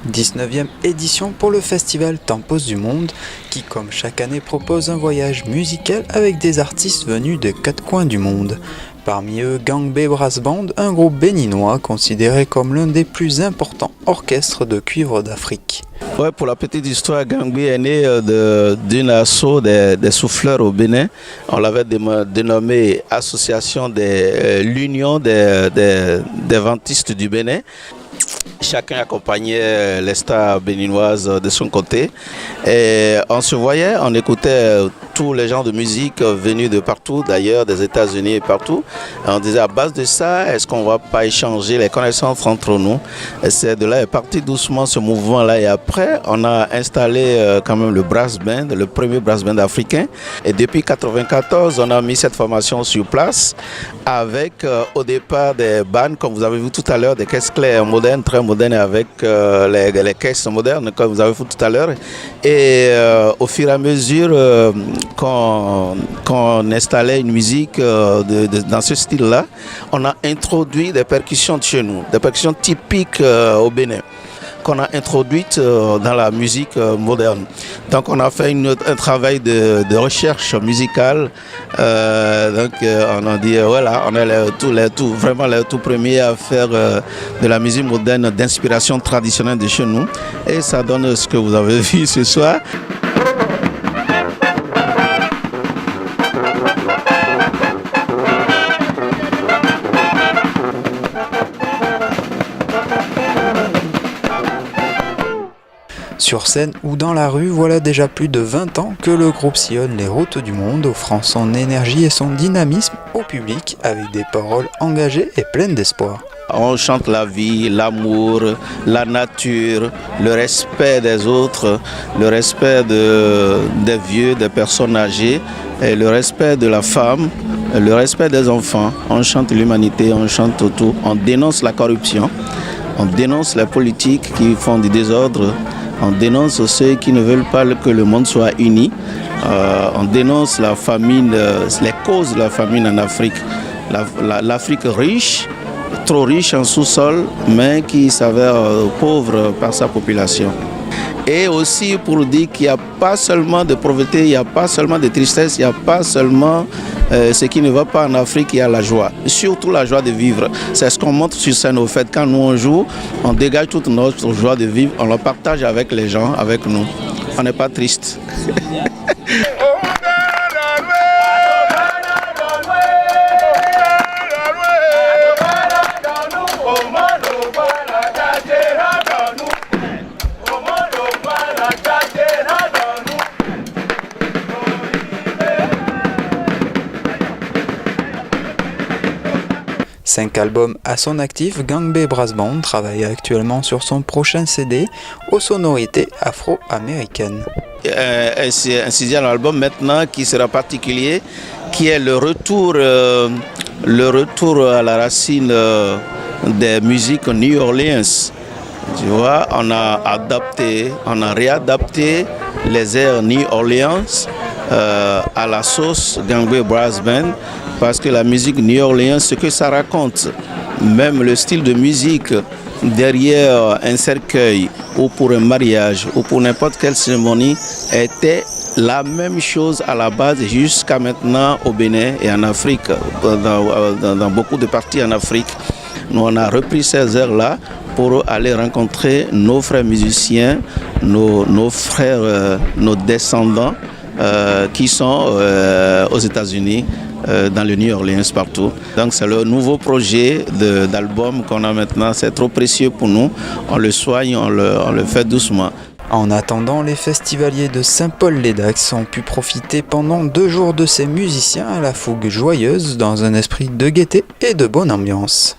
19e édition pour le festival Tempos du Monde qui, comme chaque année, propose un voyage musical avec des artistes venus de 4 coins du monde. Parmi eux, Gangbei Brass Band, un groupe béninois considéré comme l'un des plus importants orchestres de cuivre d'Afrique. Ouais, pour la petite histoire, Gangbei est né d'une asso des souffleurs au Bénin. On l'avait dénommé Association de l'Union des ventistes du Bénin. Chacun accompagnait les stars béninoises de son côté. Et on se voyait, on écoutait tous les genres de musique venus de partout, d'ailleurs des États-Unis et partout. Et on disait à base de ça, est-ce qu'on ne va pas échanger les connaissances entre nous? Et c'est de là est parti doucement ce mouvement-là. Et après, on a installé quand même le brass band, le premier brass band africain. Et depuis 1994, on a mis cette formation sur place avec au départ des bandes, comme vous avez vu tout à l'heure, des caisses claires modernes, très modernes avec les caisses modernes, comme vous avez vu tout à l'heure. Et au fur et à mesure qu'on installait une musique dans ce style-là, on a introduit des percussions de chez nous, des percussions typiques au Bénin, qu'on a introduites dans la musique moderne. Donc on a fait un travail de recherche musicale. On a dit voilà, on est vraiment les tout premiers à faire de la musique moderne d'inspiration traditionnelle de chez nous. Et ça donne ce que vous avez vu ce soir. Sur scène ou dans la rue, voilà déjà plus de 20 ans que le groupe sillonne les routes du monde, offrant son énergie et son dynamisme au public avec des paroles engagées et pleines d'espoir. On chante la vie, l'amour, la nature, le respect des autres, le respect des vieux, des personnes âgées, et le respect de la femme, le respect des enfants. On chante l'humanité, on chante tout. On dénonce la corruption, on dénonce les politiques qui font du désordre. On dénonce ceux qui ne veulent pas que le monde soit uni. On dénonce la famine, les causes de la famine en Afrique. L'Afrique riche, trop riche en sous-sol, mais qui s'avère pauvre par sa population. Et aussi pour dire qu'il n'y a pas seulement de pauvreté, il n'y a pas seulement de tristesse, il n'y a pas seulement ce qui ne va pas en Afrique, il y a la joie. Surtout la joie de vivre. C'est ce qu'on montre sur scène au fait. Quand nous on joue, on dégage toute notre joie de vivre, on la partage avec les gens, avec nous. On n'est pas triste. Cinq albums à son actif, Gangbei Brass Band travaille actuellement sur son prochain CD aux sonorités afro-américaines. Un sixième album maintenant qui sera particulier, qui est le retour à la racine des musiques New Orleans. Tu vois, on a réadapté les airs New Orleans à la sauce Gangbei Brass Band. Parce que la musique New Orleans, ce que ça raconte, même le style de musique derrière un cercueil ou pour un mariage ou pour n'importe quelle cérémonie était la même chose à la base jusqu'à maintenant au Bénin et en Afrique, dans beaucoup de parties en Afrique. Nous on a repris ces airs-là pour aller rencontrer nos frères musiciens, nos frères, nos descendants qui sont aux États-Unis. Dans le New Orleans partout. Donc c'est le nouveau projet d'album qu'on a maintenant, c'est trop précieux pour nous, on le soigne, on le fait doucement. En attendant, les festivaliers de Saint-Paul-les-Dax ont pu profiter pendant 2 jours de ces musiciens à la fougue joyeuse dans un esprit de gaieté et de bonne ambiance.